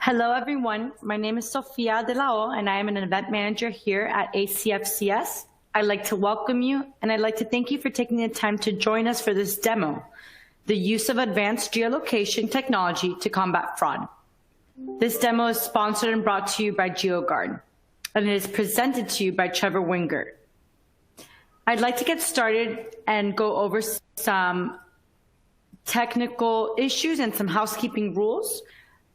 Hello, everyone. My name is Sofia de la O, and I am an event manager here at ACFCS. I'd like to welcome you, and I'd like to thank you for taking the time to join us for this demo, the use of advanced geolocation technology to combat fraud. This demo is sponsored and brought to you by GeoGuard, and it is presented to you by Trevor Wingert. I'd like to get started and go over some technical issues and some housekeeping rules.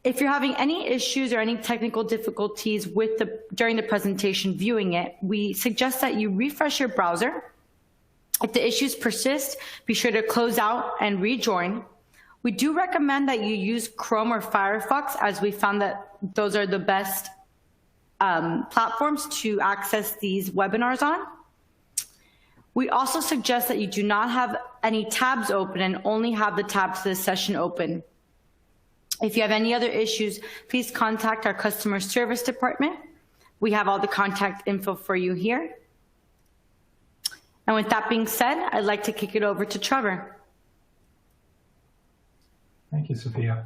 If you're having any issues or any technical difficulties during the presentation viewing it, we suggest that you refresh your browser. If the issues persist, be sure to close out and rejoin. We do recommend that you use Chrome or Firefox, as we found that those are the best platforms to access these webinars on. We also suggest that you do not have any tabs open and only have the tabs to the session open. If you have any other issues, please contact our customer service department. We have all the contact info for you here. And with that being said, I'd like to kick it over to Trevor. Thank you, Sophia.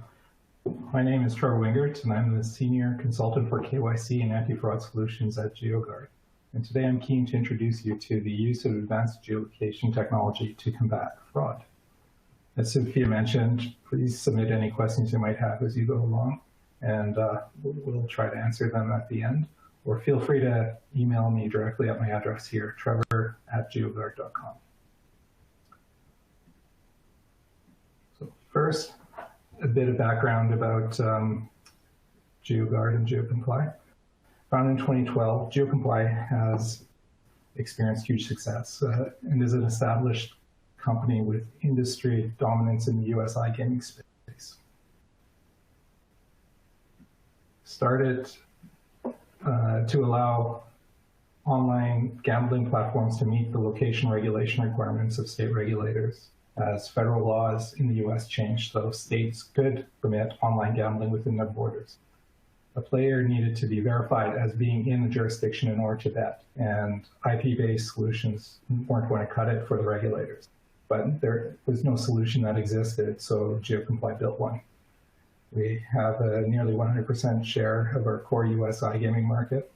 My name is Trevor Wingert, and I'm the Senior Consultant for KYC and Anti-Fraud Solutions at GeoGuard. And today I'm keen to introduce you to the use of advanced geolocation technology to combat fraud. As Sophia mentioned, please submit any questions you might have as you go along, and we'll try to answer them at the end. Or feel free to email me directly at my address here, trevor@geoguard.com. So first, a bit of background about GeoGuard and GeoComply. Founded in 2012, GeoComply has experienced huge success and is an established company with industry dominance in the US iGaming space. Started to allow online gambling platforms to meet the location regulation requirements of state regulators as federal laws in the US changed, so states could permit online gambling within their borders. A player needed to be verified as being in the jurisdiction in order to bet, and IP-based solutions weren't going to cut it for the regulators. But there was no solution that existed, so GeoComply built one. We have a nearly 100% share of our core US iGaming market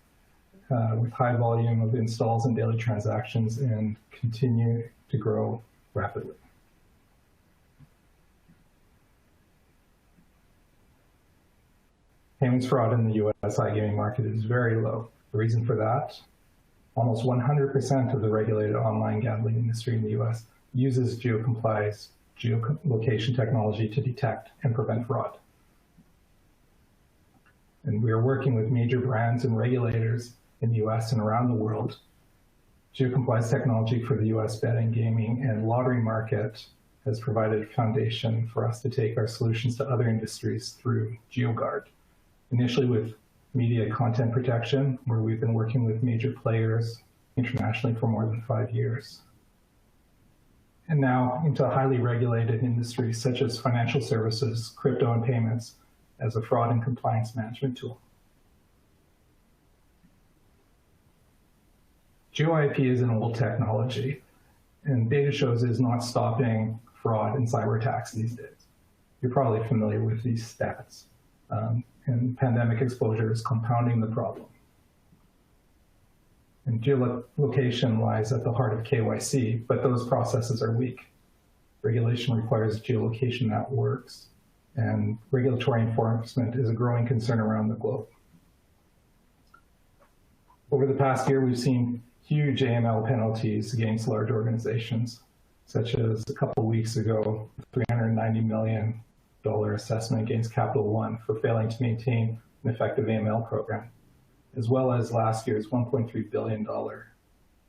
with high volume of installs and daily transactions, and continue to grow rapidly. Payments fraud in the US iGaming market is very low. The reason for that, almost 100% of the regulated online gambling industry in the US uses GeoComply's geolocation technology to detect and prevent fraud. And we are working with major brands and regulators in the US and around the world. GeoComply's technology for the US betting, gaming, and lottery market has provided a foundation for us to take our solutions to other industries through GeoGuard. Initially with media content protection, where we've been working with major players internationally for more than 5 years. And now into highly regulated industries such as financial services, crypto, and payments as a fraud and compliance management tool. GeoIP is an old technology, and data shows it is not stopping fraud and cyber attacks these days. You're probably familiar with these stats, and pandemic exposure is compounding the problem. And geolocation lies at the heart of KYC, but those processes are weak. Regulation requires geolocation that works, and regulatory enforcement is a growing concern around the globe. Over the past year, we've seen huge AML penalties against large organizations, such as a couple of weeks ago, $390 million assessment against Capital One for failing to maintain an effective AML program, as well as last year's $1.3 billion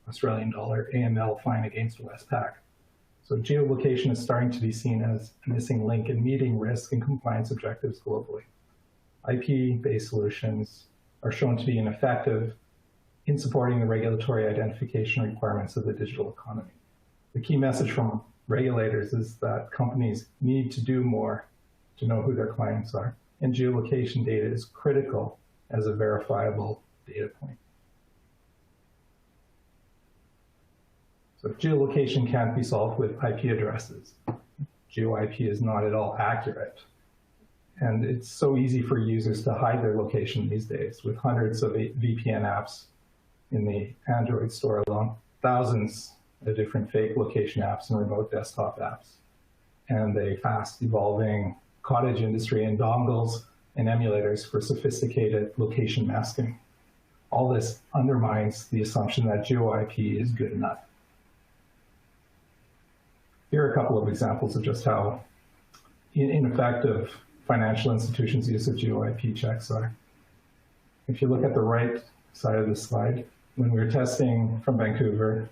Australian dollar AML fine against Westpac. So geolocation is starting to be seen as a missing link in meeting risk and compliance objectives globally. IP-based solutions are shown to be ineffective in supporting the regulatory identification requirements of the digital economy. The key message from regulators is that companies need to do more to know who their clients are, and geolocation data is critical as a verifiable data point. So if geolocation can't be solved with IP addresses, GeoIP is not at all accurate. And it's so easy for users to hide their location these days with hundreds of VPN apps in the Android store alone, thousands of different fake location apps and remote desktop apps, and a fast evolving cottage industry in dongles and emulators for sophisticated location masking. All this undermines the assumption that GeoIP is good enough. Here are a couple of examples of just how ineffective financial institutions' use of GeoIP checks are. If you look at the right side of the slide, when we were testing from Vancouver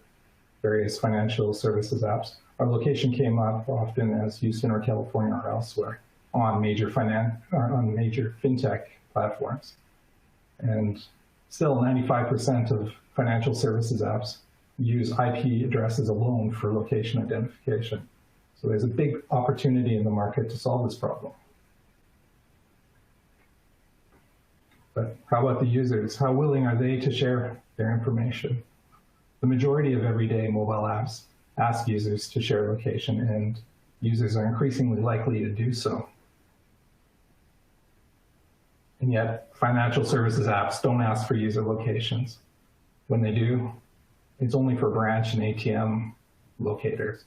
various financial services apps, our location came up often as Houston or California or elsewhere on major fintech platforms. And still 95% of financial services apps use IP addresses alone for location identification. So there's a big opportunity in the market to solve this problem. But how about the users? How willing are they to share their information? The majority of everyday mobile apps ask users to share location, and users are increasingly likely to do so. And yet, financial services apps don't ask for user locations. When they do, it's only for branch and ATM locators.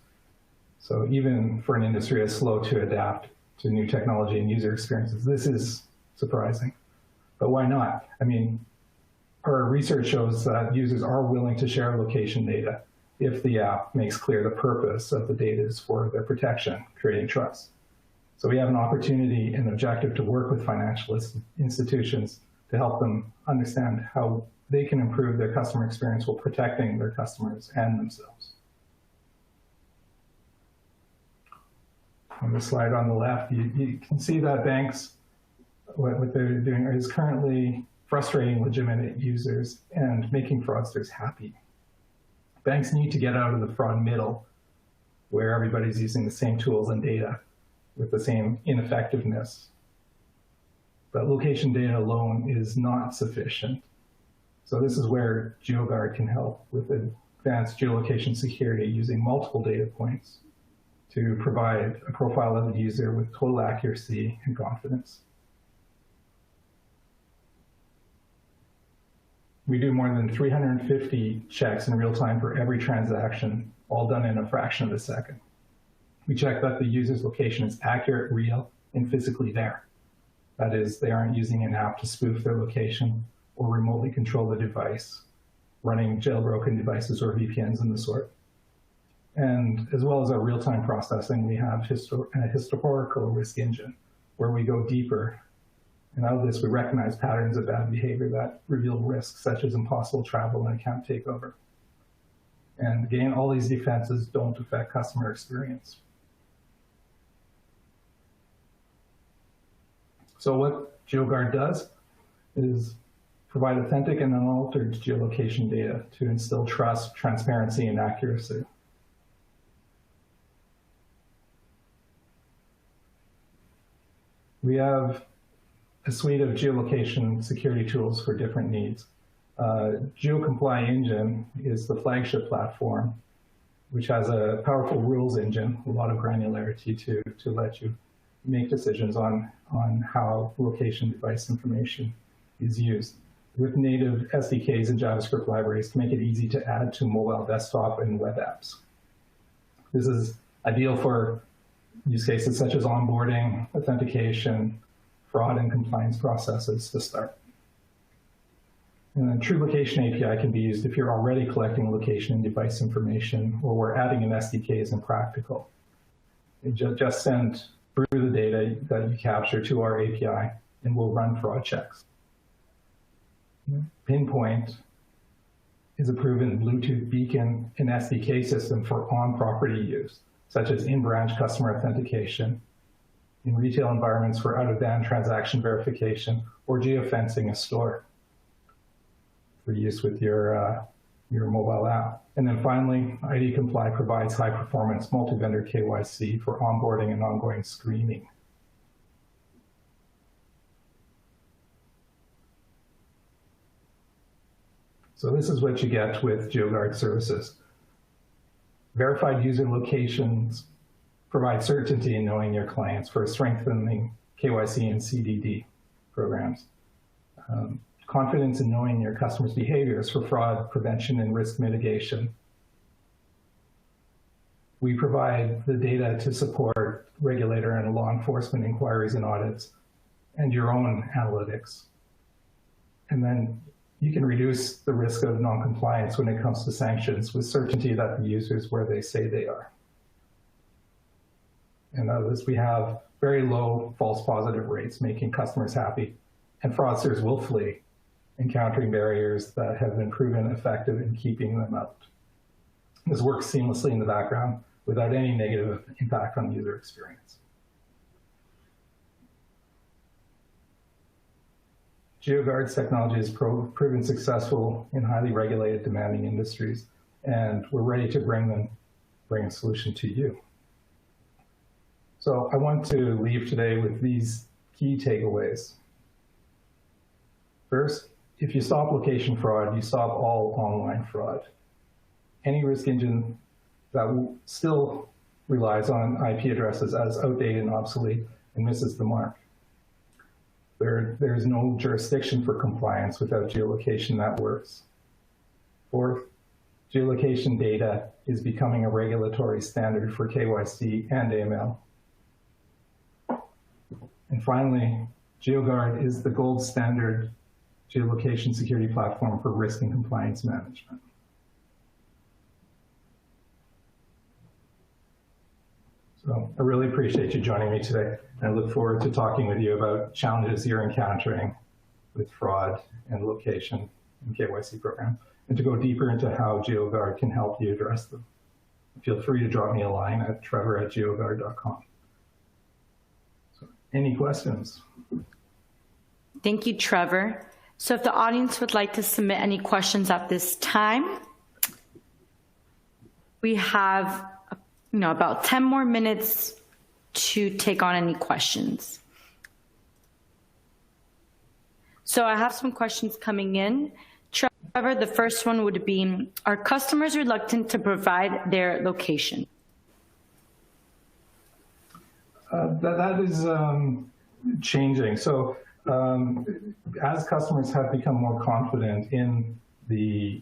So even for an industry as slow to adapt to new technology and user experiences, this is surprising. But why not? I mean, our research shows that users are willing to share location data if the app makes clear the purpose of the data is for their protection, creating trust. So we have an opportunity and objective to work with financial institutions to help them understand how they can improve their customer experience while protecting their customers and themselves. On the slide on the left, you can see that banks, what they're doing is currently frustrating legitimate users and making fraudsters happy. Banks need to get out of the fraud middle where everybody's using the same tools and data with the same ineffectiveness. But location data alone is not sufficient. So this is where GeoGuard can help with advanced geolocation security using multiple data points to provide a profile of the user with total accuracy and confidence. We do more than 350 checks in real time for every transaction, all done in a fraction of a second. We check that the user's location is accurate, real, and physically there. That is, they aren't using an app to spoof their location or remotely control the device, running jailbroken devices or VPNs in the sort. And as well as our real-time processing, we have a historical risk engine where we go deeper. And out of this, we recognize patterns of bad behavior that reveal risks such as impossible travel and account takeover. And again, all these defenses don't affect customer experience. So what GeoGuard does is provide authentic and unaltered geolocation data to instill trust, transparency, and accuracy. We have a suite of geolocation security tools for different needs. GeoComply Engine is the flagship platform, which has a powerful rules engine, a lot of granularity to let you make decisions on how location device information is used, with native SDKs and JavaScript libraries to make it easy to add to mobile, desktop, and web apps. This is ideal for use cases such as onboarding, authentication, fraud, and compliance processes to start. And then True Location API can be used if you're already collecting location and device information, or we're adding an SDK isn't practical. You just send through the data that you capture to our API, and we'll run fraud checks. Pinpoint is a proven Bluetooth beacon and SDK system for on-property use, such as in-branch customer authentication, in retail environments for out-of-band transaction verification, or geofencing a store for use with your mobile app. And then finally, ID Comply provides high-performance multi-vendor KYC for onboarding and ongoing screening. So this is what you get with GeoGuard services. Verified user locations provide certainty in knowing your clients for strengthening KYC and CDD programs. Confidence in knowing your customers' behaviors for fraud prevention and risk mitigation. We provide the data to support regulator and law enforcement inquiries and audits and your own analytics. And then you can reduce the risk of non-compliance when it comes to sanctions with certainty that the user is where they say they are. And others, we have very low false positive rates, making customers happy, and fraudsters will flee, encountering barriers that have been proven effective in keeping them out. This works seamlessly in the background without any negative impact on user experience. GeoGuard's technology has proven successful in highly regulated, demanding industries, and we're ready to bring a solution to you. So I want to leave today with these key takeaways. First, if you stop location fraud, you stop all online fraud. Any risk engine that still relies on IP addresses as outdated and obsolete and misses the mark. There's no jurisdiction for compliance without geolocation that works. Fourth, geolocation data is becoming a regulatory standard for KYC and AML. And finally, GeoGuard is the gold standard geolocation security platform for risk and compliance management. So I really appreciate you joining me today. And I look forward to talking with you about challenges you're encountering with fraud and location in KYC program, and to go deeper into how GeoGuard can help you address them. Feel free to drop me a line at trevor@geoguard.com. So, any questions? Thank you, Trevor. So if the audience would like to submit any questions at this time, we have about 10 more minutes to take on any questions. So I have some questions coming in. Trevor, the first one would be, are customers reluctant to provide their location? That is changing. So as customers have become more confident in the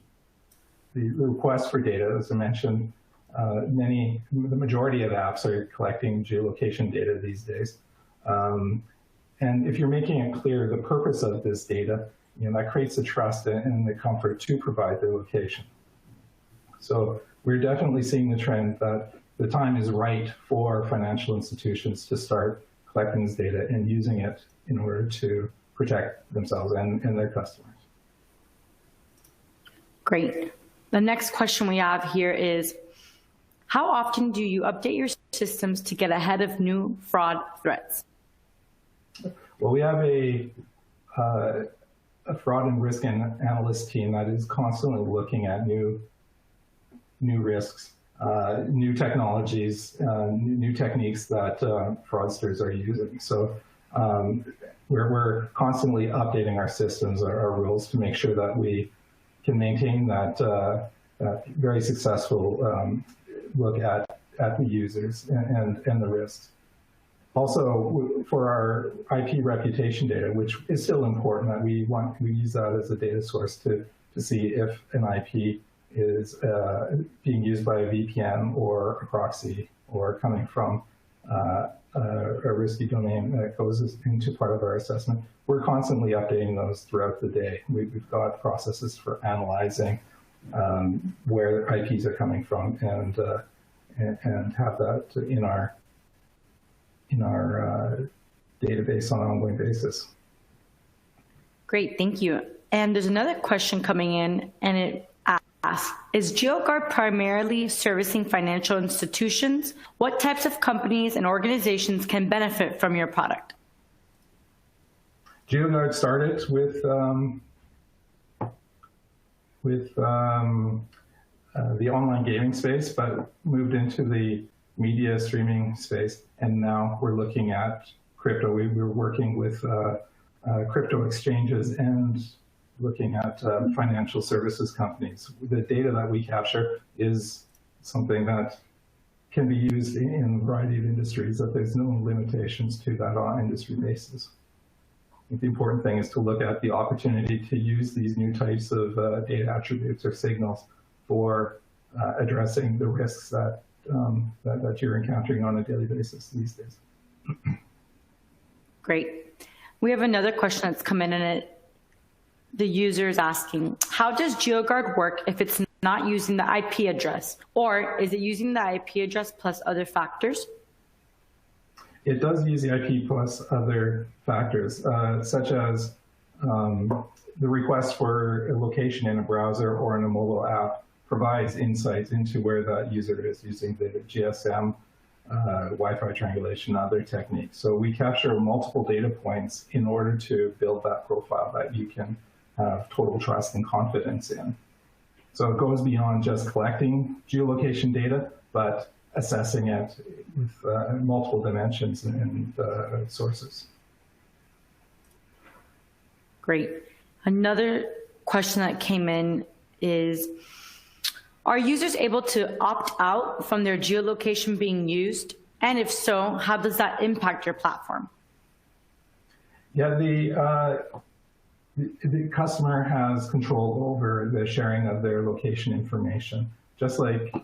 request for data, as I mentioned, the majority of apps are collecting geolocation data these days. And if you're making it clear the purpose of this data, that creates the trust and the comfort to provide the location. So we're definitely seeing the trend that the time is right for financial institutions to start collecting this data and using it in order to protect themselves and their customers. Great. The next question we have here is, how often do you update your systems to get ahead of new fraud threats? Well, we have a fraud and risk analyst team that is constantly looking at new risks, new technologies, new techniques that fraudsters are using. So we're constantly updating our systems, our rules, to make sure that we can maintain that very successful look at the users and the risks. Also, for our IP reputation data, which is still important, that we use that as a data source to see if an IP is being used by a VPN or a proxy, or coming from a risky domain that goes into part of our assessment. We're constantly updating those throughout the day. We've got processes for analyzing where IPs are coming from, and have that in our database on an ongoing basis. Great, thank you. And there's another question coming in, and it asks, is GeoGuard primarily servicing financial institutions? What types of companies and organizations can benefit from your product? GeoGuard started with the online gaming space, but moved into the media streaming space, and now we're looking at crypto. We're working with crypto exchanges and looking at financial services companies. The data that we capture is something that can be used in a variety of industries, that there's no limitations to that on industry basis. I think the important thing is to look at the opportunity to use these new types of data attributes or signals for addressing the risks that you're encountering on a daily basis these days. Great. We have another question that's come in, and the user is asking, how does GeoGuard work if it's not using the IP address, or is it using the IP address plus other factors? It does use the IP plus other factors, such as the request for a location in a browser or in a mobile app provides insights into where that user is using the GSM, Wi-Fi triangulation, other techniques. So we capture multiple data points in order to build that profile that you can have total trust and confidence in. So it goes beyond just collecting geolocation data, but assessing it with multiple dimensions and sources. Great. Another question that came in is, are users able to opt out from their geolocation being used? And if so, how does that impact your platform? Yeah, the customer has control over the sharing of their location information. Just like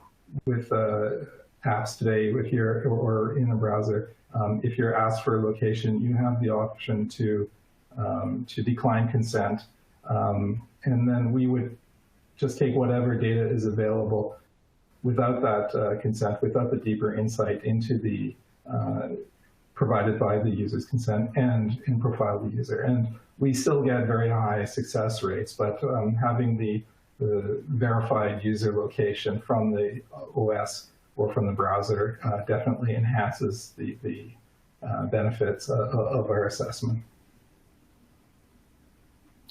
with apps today, if you're or in a browser, if you're asked for a location, you have the option to decline consent, and then we would just take whatever data is available without that consent, without the deeper insight into the provided by the user's consent, and profile the user. And we still get very high success rates, but having the verified user location from the OS or from the browser definitely enhances the benefits of our assessment.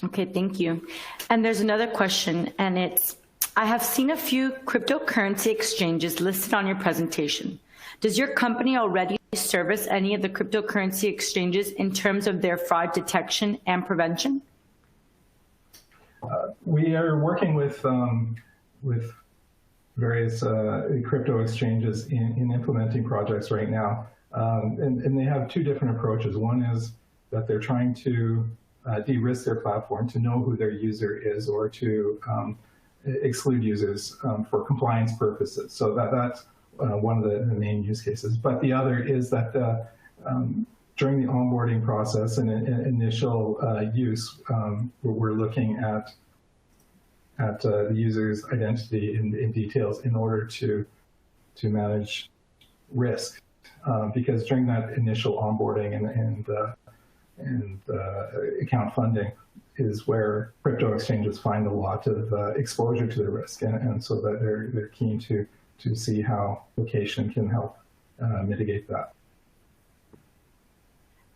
Okay, thank you. And there's another question, and it's, I have seen a few cryptocurrency exchanges listed on your presentation. Does your company already service any of the cryptocurrency exchanges in terms of their fraud detection and prevention? We are working with various crypto exchanges in implementing projects right now. And they have two different approaches. One is that they're trying to de-risk their platform to know who their user is, or to exclude users for compliance purposes. So that's one of the main use cases. But the other is that during the onboarding process and initial use, we're looking at the user's identity in details in order to manage risk. Because during that initial onboarding and account funding is where crypto exchanges find a lot of exposure to the risk, and so that they're keen to see how location can help mitigate that.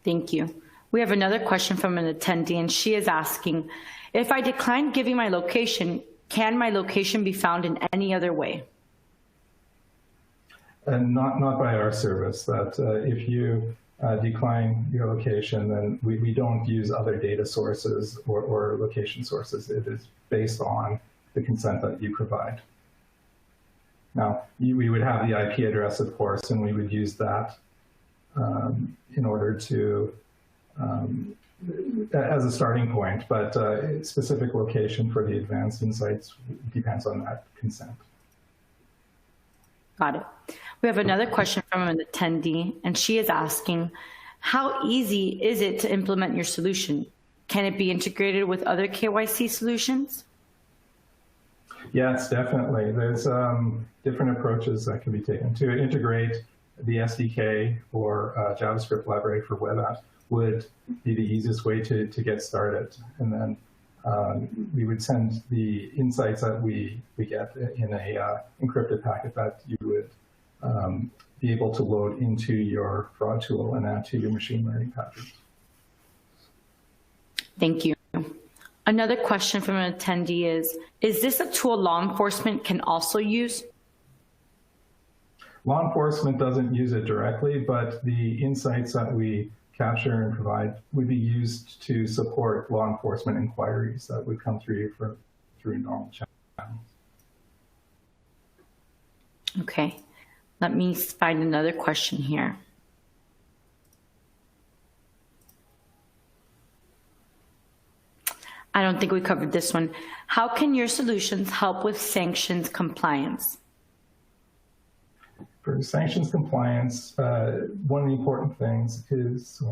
Thank you. We have another question from an attendee, and she is asking, if I decline giving my location, can my location be found in any other way? And not by our service. That if you decline your location, then we don't use other data sources or location sources. It is based on the consent that you provide. Now, we would have the IP address, of course, and we would use that in order to, as a starting point, but specific location for the advanced insights depends on that consent. Got it. We have another question from an attendee, and she is asking, how easy is it to implement your solution? Can it be integrated with other KYC solutions? Yes, definitely. There's different approaches that can be taken. To integrate the SDK or JavaScript library for web apps would be the easiest way to get started. And then we would send the insights that we get in a encrypted packet that you would be able to load into your fraud tool and add to your machine learning package. Thank you. Another question from an attendee is this a tool law enforcement can also use? Law enforcement doesn't use it directly, but the insights that we capture and provide would be used to support law enforcement inquiries that would come through normal channels. Okay. Let me find another question here. I don't think we covered this one. How can your solutions help with sanctions compliance? For sanctions compliance, one of the important things is,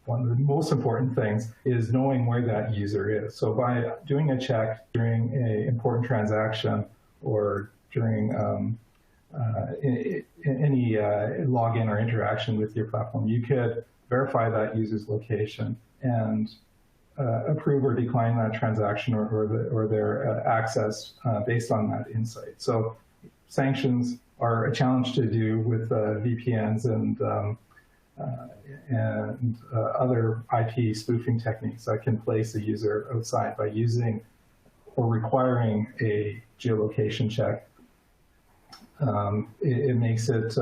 one of the most important things is knowing where that user is. So by doing a check during an important transaction or during any login or interaction with your platform, you could verify that user's location and approve or decline that transaction or their access based on that insight. So sanctions are a challenge to do with VPNs and other IP spoofing techniques that can place a user outside by using or requiring a geolocation check. It makes it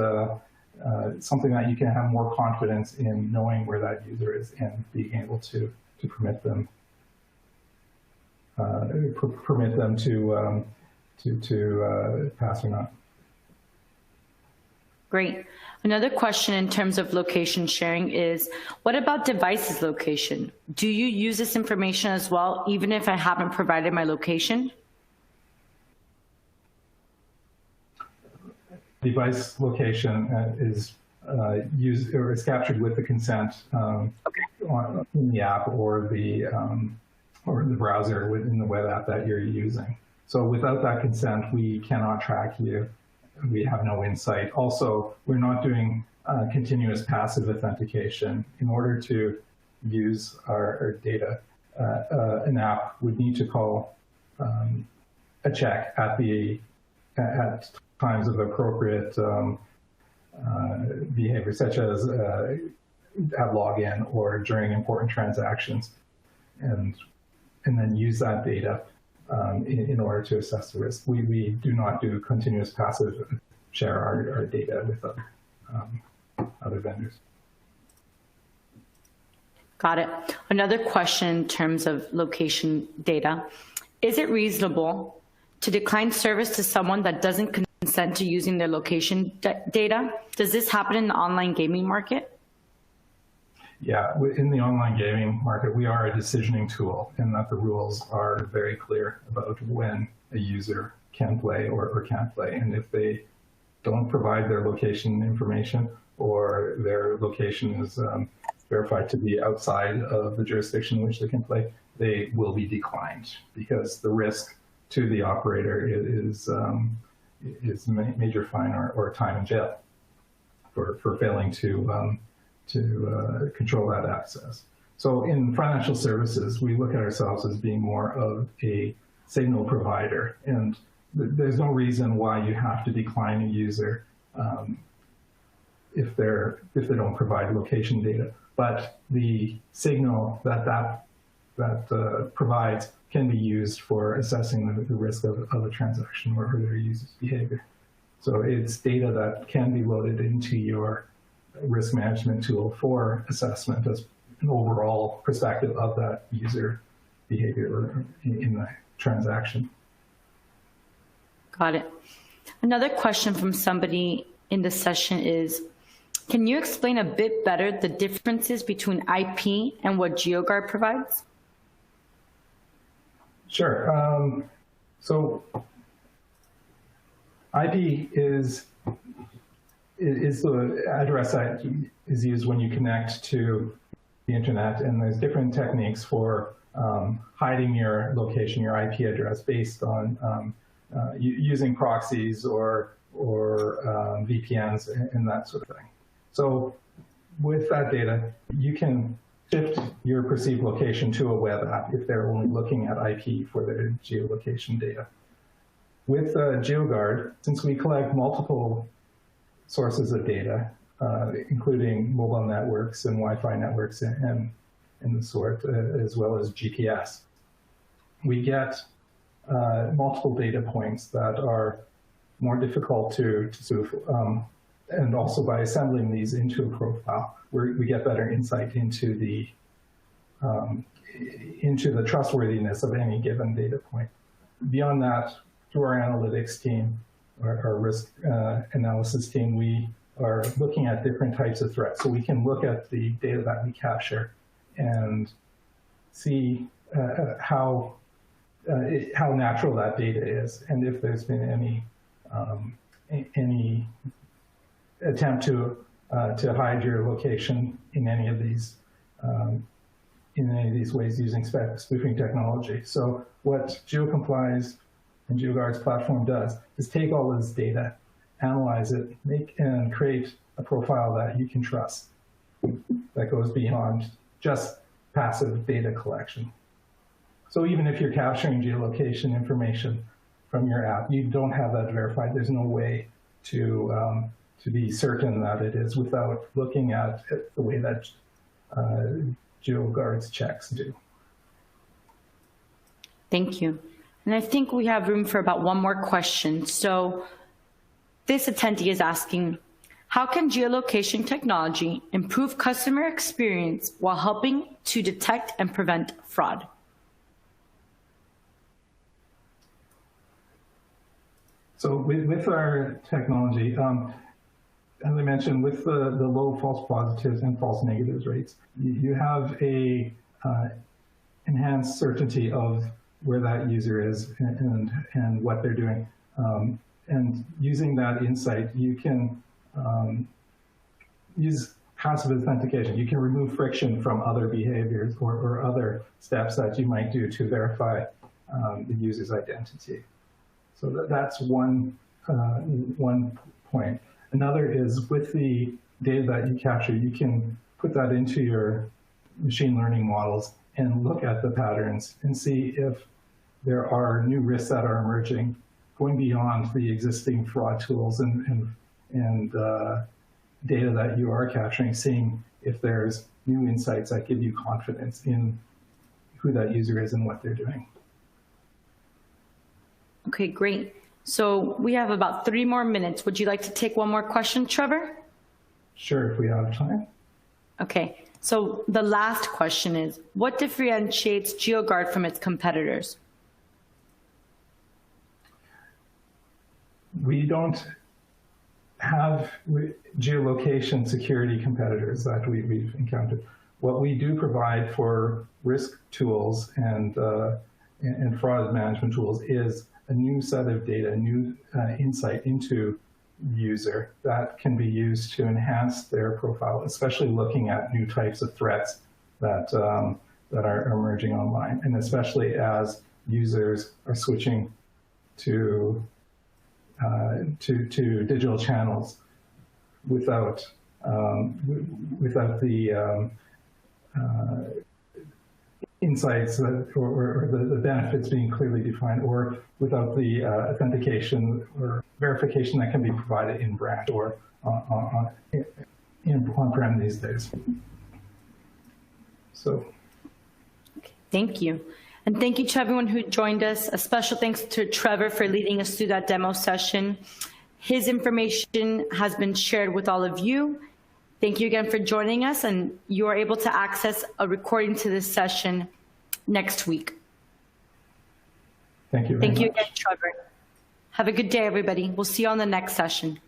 something that you can have more confidence in knowing where that user is and being able to permit them to pass or not. Great. Another question in terms of location sharing is, what about devices location? Do you use this information as well, even if I haven't provided my location? Device location is used or is captured with the consent in the app or the browser within the web app that you're using. So without that consent, we cannot track you. We have no insight. Also, we're not doing continuous passive authentication. In order to use our data, an app would need to call a check at times of appropriate behavior, such as at login or during important transactions, and then use that data in order to assess the risk. We do not do continuous passive share our data with other vendors. Got it. Another question in terms of location data. Is it reasonable to decline service to someone that doesn't consent to using their location data? Does this happen in the online gaming market? Yeah, in the online gaming market, we are a decisioning tool in that the rules are very clear about when a user can play or can't play. And if they don't provide their location information or their location is verified to be outside of the jurisdiction in which they can play, they will be declined because the risk to the operator is major fine or time in jail for failing to control that access. So in financial services, we look at ourselves as being more of a signal provider, and there's no reason why you have to decline a user if they don't provide location data. But the signal that provides can be used for assessing the risk of a transaction or their user's behavior. So it's data that can be loaded into your risk management tool for assessment as an overall perspective of that user behavior in the transaction. Got it. Another question from somebody in the session is, can you explain a bit better the differences between IP and what GeoGuard provides? Sure. So IP is the address that is used when you connect to the internet, and there's different techniques for hiding your location, your IP address, based on using proxies or VPNs and that sort of thing. So with that data, you can shift your perceived location to a web app if they're only looking at IP for their geolocation data. With GeoGuard, since we collect multiple sources of data, including mobile networks and Wi-Fi networks and the sort, as well as GPS, we get multiple data points that are more difficult to spoof. And also by assembling these into a profile, we get better insight into the trustworthiness of any given data point. Beyond that, through our analytics team, our risk analysis team, we are looking at different types of threats. So we can look at the data that we capture and see how natural that data is, and if there's been any attempt to hide your location in any of these ways using spoofing technology. So what GeoComply's and GeoGuard's platform does is take all this data, analyze it, and create a profile that you can trust that goes beyond just passive data collection. So even if you're capturing geolocation information from your app, you don't have that verified. There's no way to be certain that it is without looking at it the way that GeoGuard's checks do. Thank you. And I think we have room for about one more question. So this attendee is asking, how can geolocation technology improve customer experience while helping to detect and prevent fraud? So with our technology, as I mentioned, with the low false positives and false negatives rates, you have a enhanced certainty of where that user is and what they're doing. And using that insight, you can use passive authentication. You can remove friction from other behaviors or other steps that you might do to verify the user's identity. So that's one point. Another is with the data that you capture, you can put that into your machine learning models and look at the patterns and see if there are new risks that are emerging, going beyond the existing fraud tools and data that you are capturing, seeing if there's new insights that give you confidence in who that user is and what they're doing. Okay, great. So we have about 3 more minutes. Would you like to take one more question, Trevor? Sure, if we have time. Okay, so the last question is, what differentiates GeoGuard from its competitors? We don't have geolocation security competitors that we've encountered. What we do provide for risk tools and fraud management tools is a new set of data, a new insight into the user that can be used to enhance their profile, especially looking at new types of threats that are emerging online, and especially as users are switching to digital channels without the insights or the benefits being clearly defined, or without the authentication or verification that can be provided in branch or on-prem these days. So, thank you. And thank you to everyone who joined us. A special thanks to Trevor for leading us through that demo session. His information has been shared with all of you. Thank you again for joining us, and you are able to access a recording to this session next week. Thank you very much. Thank you again, Trevor. Have a good day, everybody. We'll see you on the next session.